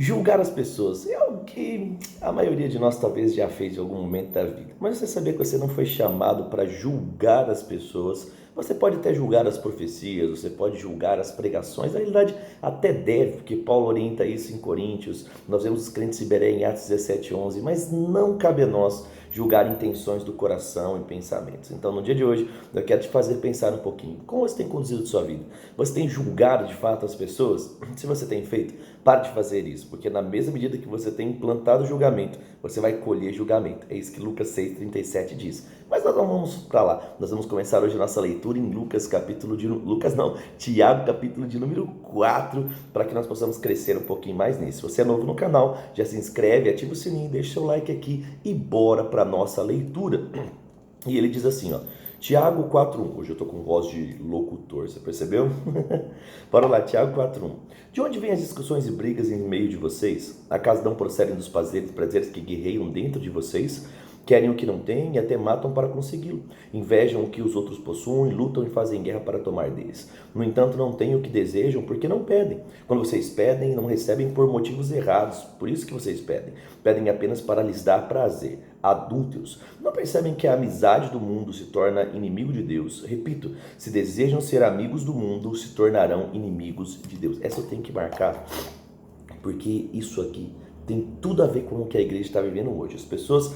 Julgar as pessoas é algo que a maioria de nós talvez já fez em algum momento da vida. Mas você sabia que você não foi chamado para julgar as pessoas? Você pode até julgar as profecias, você pode julgar as pregações, na realidade até deve, porque Paulo orienta isso em Coríntios, nós vemos os crentes em Beré em Atos 17:11, mas não cabe a nós julgar intenções do coração e pensamentos. Então no dia de hoje eu quero te fazer pensar um pouquinho, como você tem conduzido a sua vida? Você tem julgado de fato as pessoas? Se você tem feito, pare de fazer isso, porque na mesma medida que você tem implantado julgamento, você vai colher julgamento. É isso que Lucas 6,37 diz. Mas nós não vamos para lá. Nós vamos começar hoje a nossa leitura em Tiago capítulo de número 4, para que nós possamos crescer um pouquinho mais nisso. Se você é novo no canal, já se inscreve, ativa o sininho, deixa seu like aqui e bora para a nossa leitura. E ele diz assim, ó, Tiago 4:1. Hoje eu estou com voz de locutor, você percebeu? Bora lá, Tiago 4:1. De onde vêm as discussões e brigas em meio de vocês? Acaso não procedem dos prazeres que guerreiam dentro de vocês? Querem o que não têm e até matam para consegui-lo. Invejam o que os outros possuem, lutam e fazem guerra para tomar deles. No entanto, não têm o que desejam porque não pedem. Quando vocês pedem, não recebem por motivos errados. Por isso que vocês pedem. Pedem apenas para lhes dar prazer. Adúlteros. Não percebem que a amizade do mundo se torna inimigo de Deus? Repito, se desejam ser amigos do mundo, se tornarão inimigos de Deus. Essa eu tenho que marcar, porque isso aqui tem tudo a ver com o que a igreja está vivendo hoje. As pessoas,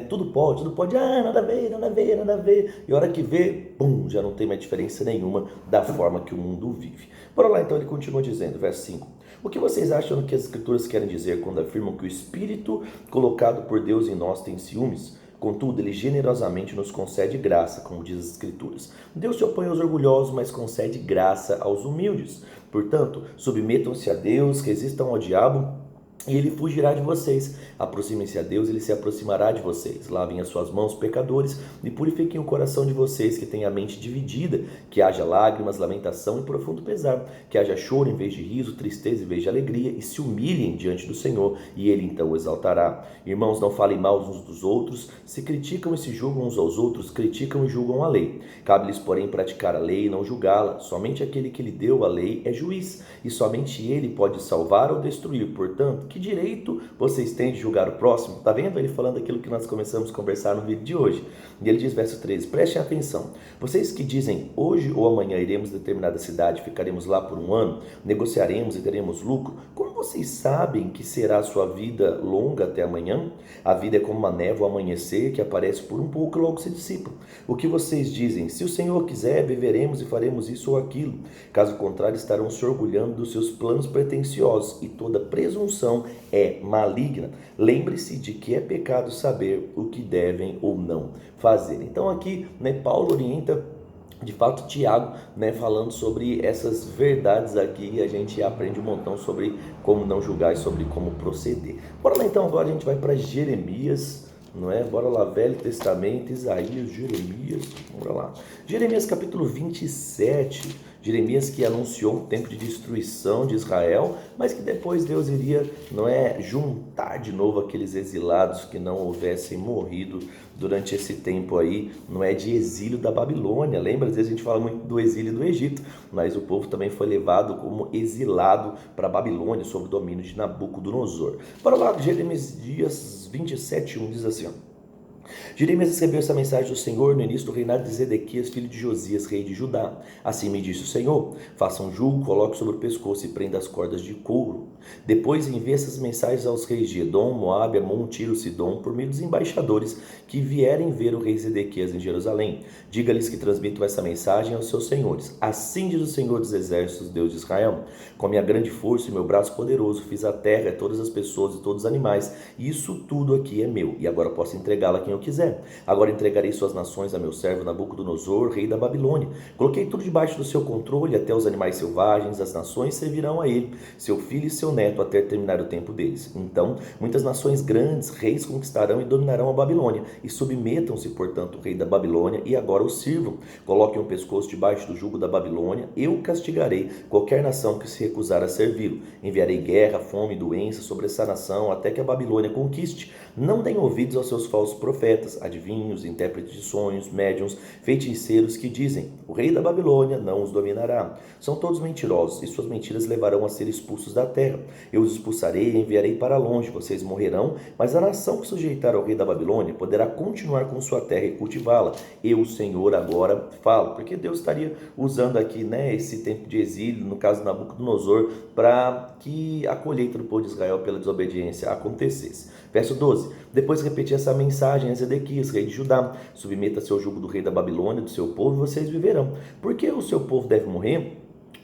tudo pode, nada a ver, nada a ver, nada a ver. E a hora que vê, pum, já não tem mais diferença nenhuma da forma que o mundo vive. Bora lá, então, ele continua dizendo, verso 5. O que vocês acham que as escrituras querem dizer quando afirmam que o Espírito colocado por Deus em nós tem ciúmes? Contudo, ele generosamente nos concede graça, como diz as Escrituras. Deus se opõe aos orgulhosos, mas concede graça aos humildes. Portanto, submetam-se a Deus, resistam ao diabo, e ele fugirá de vocês. Aproximem-se a Deus, ele se aproximará de vocês. Lavem as suas mãos, pecadores, e purifiquem o coração de vocês que têm a mente dividida. Que haja lágrimas, lamentação e profundo pesar. Que haja choro em vez de riso, tristeza em vez de alegria, e se humilhem diante do Senhor, e ele então o exaltará. Irmãos, não falem mal uns dos outros. Se criticam e se julgam uns aos outros, criticam e julgam a lei. Cabe-lhes, porém, praticar a lei e não julgá-la. Somente aquele que lhe deu a lei é juiz, e somente ele pode salvar ou destruir. Portanto, que direito vocês têm de julgar o próximo? Está vendo ele falando aquilo que nós começamos a conversar no vídeo de hoje? E ele diz, verso 13, prestem atenção. Vocês que dizem, hoje ou amanhã iremos a determinada cidade, ficaremos lá por um ano, negociaremos e teremos lucro, como vocês sabem que será a sua vida longa até amanhã? A vida é como uma névoa ao amanhecer que aparece por um pouco e logo se dissipa. O que vocês dizem? Se o Senhor quiser, viveremos e faremos isso ou aquilo. Caso contrário, estarão se orgulhando dos seus planos pretensiosos, e toda presunção é maligna. Lembre-se de que é pecado saber o que devem ou não fazer. Então aqui, Paulo orienta de fato Tiago, falando sobre essas verdades aqui, e a gente aprende um montão sobre como não julgar e sobre como proceder. Bora lá então, agora a gente vai para Jeremias, Bora lá, Velho Testamento, Isaías, Jeremias, bora lá. Jeremias capítulo 27, Jeremias que anunciou o tempo de destruição de Israel, mas que depois Deus iria, juntar de novo aqueles exilados que não houvessem morrido durante esse tempo aí, de exílio da Babilônia. Lembra? Às vezes a gente fala muito do exílio do Egito, mas o povo também foi levado como exilado para a Babilônia, sob o domínio de Nabucodonosor. Bora lá, Jeremias 27:1 diz assim, Jeremias recebeu essa mensagem do Senhor no início do reinado de Zedequias, filho de Josias, rei de Judá. Assim me disse o Senhor, faça um jugo, coloque sobre o pescoço e prenda as cordas de couro. Depois envie essas mensagens aos reis de Edom, Moabe, Amon, Tiro, Sidom, por meio dos embaixadores que vierem ver o rei Zedequias em Jerusalém. Diga-lhes que transmitam essa mensagem aos seus senhores. Assim diz o Senhor dos Exércitos, Deus de Israel. Com a minha grande força e meu braço poderoso, fiz a terra, todas as pessoas e todos os animais. Isso tudo aqui é meu, e agora posso entregá-la a quem eu quiser. Agora entregarei suas nações a meu servo Nabucodonosor, rei da Babilônia. Coloquei tudo debaixo do seu controle, até os animais selvagens, as nações servirão a ele, seu filho e seu neto, até terminar o tempo deles. Então, muitas nações grandes, reis conquistarão e dominarão a Babilônia, e submetam-se, portanto, o rei da Babilônia, e agora o sirvam. Coloquem o pescoço debaixo do jugo da Babilônia, eu castigarei qualquer nação que se recusar a servi-lo. Enviarei guerra, fome e doença sobre essa nação, até que a Babilônia conquiste. Não deem ouvidos aos seus falsos profetas, profetas, adivinhos, intérpretes de sonhos, médiuns, feiticeiros que dizem: o rei da Babilônia não os dominará. São todos mentirosos, e suas mentiras levarão a ser expulsos da terra. Eu os expulsarei e enviarei para longe, vocês morrerão, mas a nação que sujeitar ao rei da Babilônia poderá continuar com sua terra e cultivá-la. Eu, o Senhor, agora falo. Porque Deus estaria usando aqui, né, esse tempo de exílio, no caso de Nabucodonosor, para que a colheita do povo de Israel pela desobediência acontecesse. Verso 12. Depois repetir essa mensagem a Zedequias, rei de Judá: submeta-se ao jugo do rei da Babilônia, do seu povo, e vocês viverão. Por que o seu povo deve morrer?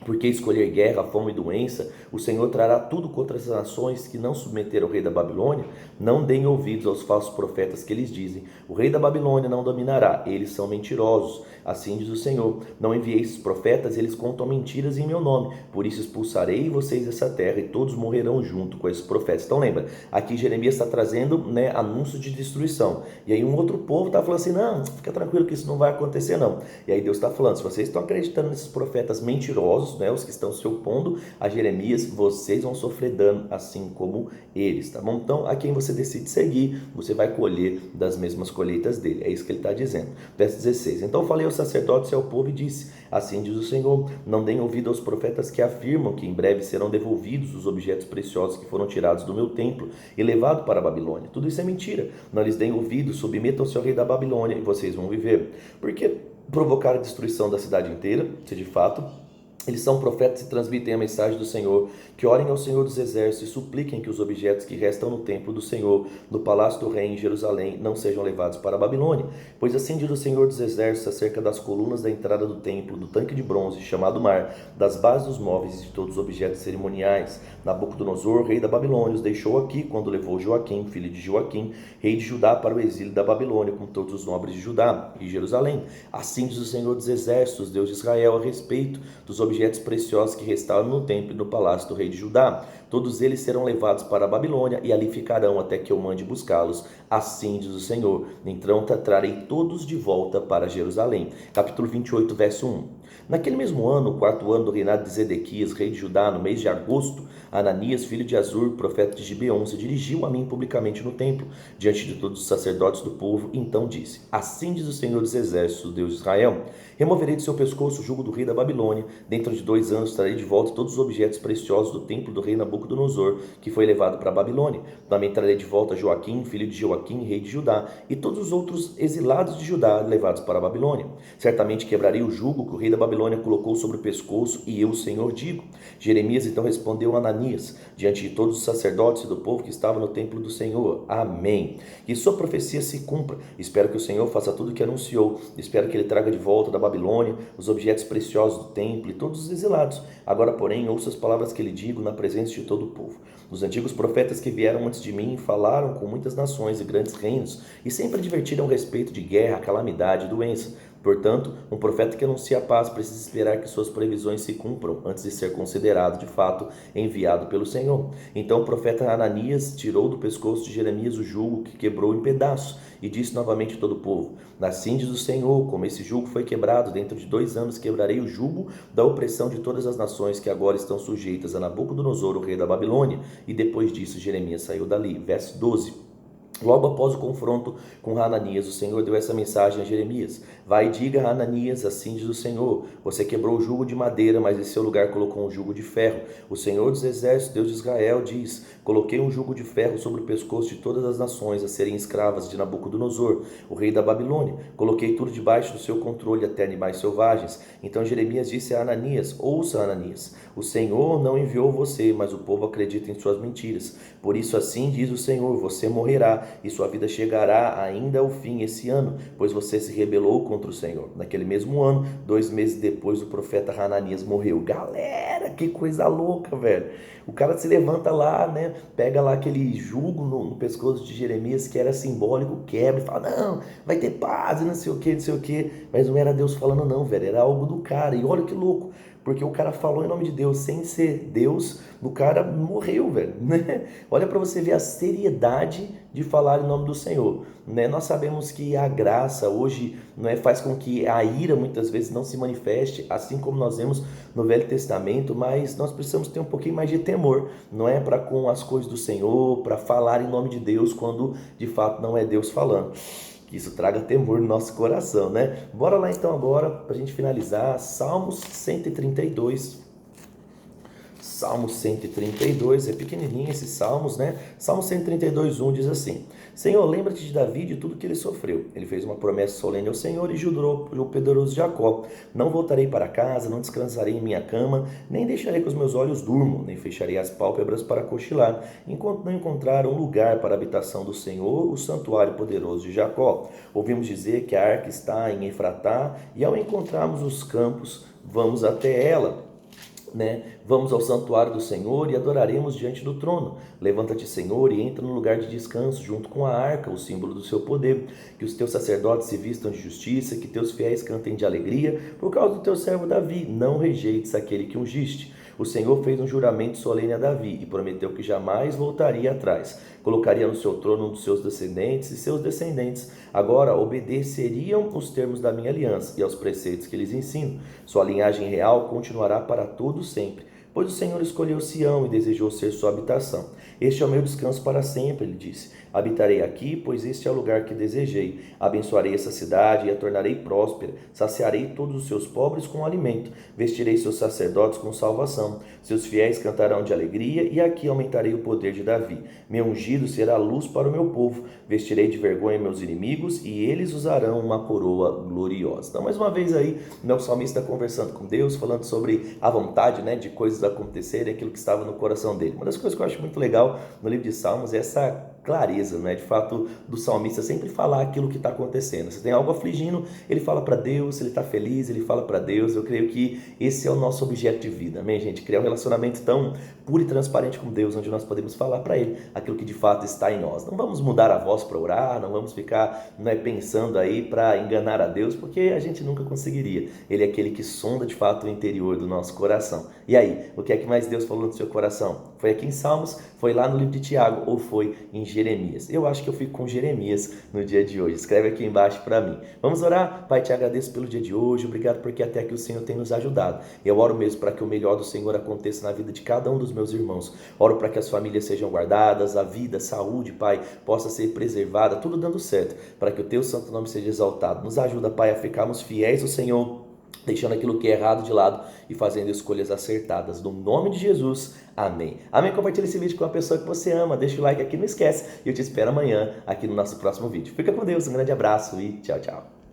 Porque escolher guerra, fome e doença, o Senhor trará tudo contra as nações que não submeteram o rei da Babilônia. Não deem ouvidos aos falsos profetas que lhes dizem: o rei da Babilônia não dominará, eles são mentirosos. Assim diz o Senhor: não enviei esses profetas, eles contam mentiras em meu nome. Por isso expulsarei vocês dessa terra e todos morrerão junto com esses profetas. Então lembra, aqui Jeremias está trazendo, né, anúncio de destruição. E aí um outro povo está falando assim: não, fica tranquilo que isso não vai acontecer não. E aí Deus está falando: se vocês estão acreditando nesses profetas mentirosos, né, os que estão se opondo a Jeremias, vocês vão sofrer dano assim como eles, tá bom? Então a quem você decide seguir, você vai colher das mesmas colheitas dele. É isso que ele está dizendo. Verso 16. Então falei aos sacerdotes e ao povo e disse: assim diz o Senhor, não deem ouvido aos profetas que afirmam que em breve serão devolvidos os objetos preciosos que foram tirados do meu templo e levados para a Babilônia. Tudo isso é mentira. Não lhes deem ouvido, submetam-se ao rei da Babilônia e vocês vão viver. Porque provocar a destruição da cidade inteira, se de fato eles são profetas e transmitem a mensagem do Senhor, que orem ao Senhor dos Exércitos e supliquem que os objetos que restam no templo do Senhor, no palácio do rei em Jerusalém, não sejam levados para a Babilônia. Pois assim diz o Senhor dos Exércitos acerca das colunas da entrada do templo, do tanque de bronze, chamado Mar, das bases dos móveis e de todos os objetos cerimoniais. Nabucodonosor, rei da Babilônia, os deixou aqui quando levou Joaquim, filho de Joaquim, rei de Judá, para o exílio da Babilônia, com todos os nobres de Judá e Jerusalém. Assim diz o Senhor dos Exércitos, Deus de Israel, a respeito dos objetos preciosos que restaram no templo e no palácio do rei de Judá. Todos eles serão levados para a Babilônia e ali ficarão até que eu mande buscá-los. Assim diz o Senhor. Então trarei todos de volta para Jerusalém. Capítulo 28, verso 1. Naquele mesmo ano, o quarto ano do reinado de Zedequias, rei de Judá, no mês de agosto, Ananias, filho de Azur, profeta de Gibeon, se dirigiu a mim publicamente no templo, diante de todos os sacerdotes do povo, e então disse: assim diz o Senhor dos Exércitos, Deus de Israel: removerei de seu pescoço o jugo do rei da Babilônia. Dentro de 2 anos trarei de volta todos os objetos preciosos do templo do rei Nabucodonosor, que foi levado para a Babilônia. Também trarei de volta Joaquim, filho de Joaquim, rei de Judá, e todos os outros exilados de Judá levados para a Babilônia. Certamente quebrarei o jugo que o rei da Babilônia colocou sobre o pescoço, e eu, o Senhor, digo. Jeremias então respondeu a Ananias, diante de todos os sacerdotes e do povo que estava no templo do Senhor: amém. Que sua profecia se cumpra. Espero que o Senhor faça tudo o que anunciou. Espero que ele traga de volta da Babilônia os objetos preciosos do templo e todos os exilados. Agora, porém, ouça as palavras que lhe digo na presença de todo o povo. Os antigos profetas que vieram antes de mim falaram com muitas nações e grandes reinos e sempre advertiram a respeito de guerra, calamidade e doença. Portanto, um profeta que anuncia a paz precisa esperar que suas previsões se cumpram antes de ser considerado, de fato, enviado pelo Senhor. Então o profeta Ananias tirou do pescoço de Jeremias o jugo que quebrou em pedaços e disse novamente a todo o povo: assim diz o Senhor, como esse jugo foi quebrado, dentro de 2 anos quebrarei o jugo da opressão de todas as nações que agora estão sujeitas a Nabucodonosor, o rei da Babilônia. E depois disso Jeremias saiu dali. Verso 12. Logo após o confronto com Hananias, o Senhor deu essa mensagem a Jeremias: vai e diga a Hananias, assim diz o Senhor: você quebrou o jugo de madeira, mas em seu lugar colocou um jugo de ferro. O Senhor dos Exércitos, Deus de Israel, diz: coloquei um jugo de ferro sobre o pescoço de todas as nações a serem escravas de Nabucodonosor, o rei da Babilônia. Coloquei tudo debaixo do seu controle, até animais selvagens. Então Jeremias disse a Hananias: ouça, Hananias, o Senhor não enviou você, mas o povo acredita em suas mentiras. Por isso assim diz o Senhor: você morrerá e sua vida chegará ainda ao fim esse ano, pois você se rebelou contra o Senhor. Naquele mesmo ano, 2 meses depois, o profeta Hananias morreu. Galera, que coisa louca, velho. O cara se levanta lá, né, pega lá aquele jugo no pescoço de Jeremias, que era simbólico, quebra e fala: não, vai ter paz e não sei o que, não sei o que. Mas não era Deus falando não, velho, era algo do cara. E olha que louco, porque o cara falou em nome de Deus sem ser Deus, o cara morreu, velho, né? Olha para você ver a seriedade de falar em nome do Senhor, né? Nós sabemos que a graça hoje, né, faz com que a ira muitas vezes não se manifeste, assim como nós vemos no Velho Testamento, mas nós precisamos ter um pouquinho mais de temor, não é, para com as coisas do Senhor, para falar em nome de Deus quando de fato não é Deus falando. Que isso traga temor no nosso coração, né? Bora lá então agora, para a gente finalizar, Salmos 132. Salmo 132, é pequenininho esses salmos, né? Salmo 132, 1 diz assim: Senhor, lembra-te de Davi e de tudo que ele sofreu. Ele fez uma promessa solene ao Senhor e jurou o poderoso Jacó: não voltarei para casa, não descansarei em minha cama, nem deixarei que os meus olhos durmam, nem fecharei as pálpebras para cochilar, enquanto não encontrar um lugar para a habitação do Senhor, o santuário poderoso de Jacó. Ouvimos dizer que a arca está em Efratá, e ao encontrarmos os campos, vamos até ela, né? Vamos ao santuário do Senhor e adoraremos diante do trono. Levanta-te, Senhor, e entra no lugar de descanso, junto com a arca, o símbolo do seu poder. Que os teus sacerdotes se vistam de justiça, que teus fiéis cantem de alegria, por causa do teu servo Davi. Não rejeites aquele que ungiste. O Senhor fez um juramento solene a Davi e prometeu que jamais voltaria atrás. Colocaria no seu trono um dos seus descendentes, e seus descendentes agora obedeceriam os termos da minha aliança e aos preceitos que lhes ensino. Sua linhagem real continuará para todo sempre, pois o Senhor escolheu Sião e desejou ser sua habitação. Este é o meu descanso para sempre, ele disse. Habitarei aqui, pois este é o lugar que desejei. Abençoarei essa cidade e a tornarei próspera. Saciarei todos os seus pobres com alimento. Vestirei seus sacerdotes com salvação. Seus fiéis cantarão de alegria, e aqui aumentarei o poder de Davi. Meu ungido será luz para o meu povo. Vestirei de vergonha meus inimigos, e eles usarão uma coroa gloriosa. Então, mais uma vez aí, o salmista conversando com Deus, falando sobre a vontade, né, de coisas acontecerem, aquilo que estava no coração dele. Uma das coisas que eu acho muito legal no livro de Salmos é essa clareza, né, de fato, do salmista sempre falar aquilo que está acontecendo. Se tem algo afligindo, ele fala para Deus. Se ele está feliz, ele fala para Deus. Eu creio que esse é o nosso objeto de vida, amém, gente? Criar um relacionamento tão puro e transparente com Deus, onde nós podemos falar para Ele aquilo que de fato está em nós. Não vamos mudar a voz para orar, não vamos ficar, né, pensando aí para enganar a Deus, porque a gente nunca conseguiria. Ele é aquele que sonda de fato o interior do nosso coração. E aí, o que é que mais Deus falou no seu coração? Foi aqui em Salmos? Foi lá no livro de Tiago? Ou foi em Jeremias? Eu acho que eu fico com Jeremias no dia de hoje. Escreve aqui embaixo para mim. Vamos orar? Pai, te agradeço pelo dia de hoje. Obrigado porque até aqui o Senhor tem nos ajudado. Eu oro mesmo para que o melhor do Senhor aconteça na vida de cada um dos meus irmãos. Oro para que as famílias sejam guardadas, a vida, a saúde, Pai, possa ser preservada, tudo dando certo, para que o teu santo nome seja exaltado. Nos ajuda, Pai, a ficarmos fiéis ao Senhor, deixando aquilo que é errado de lado e fazendo escolhas acertadas. No nome de Jesus, amém. Amém. Compartilha esse vídeo com uma pessoa que você ama. Deixa o like aqui, não esquece. E eu te espero amanhã aqui no nosso próximo vídeo. Fica com Deus, um grande abraço e tchau, tchau.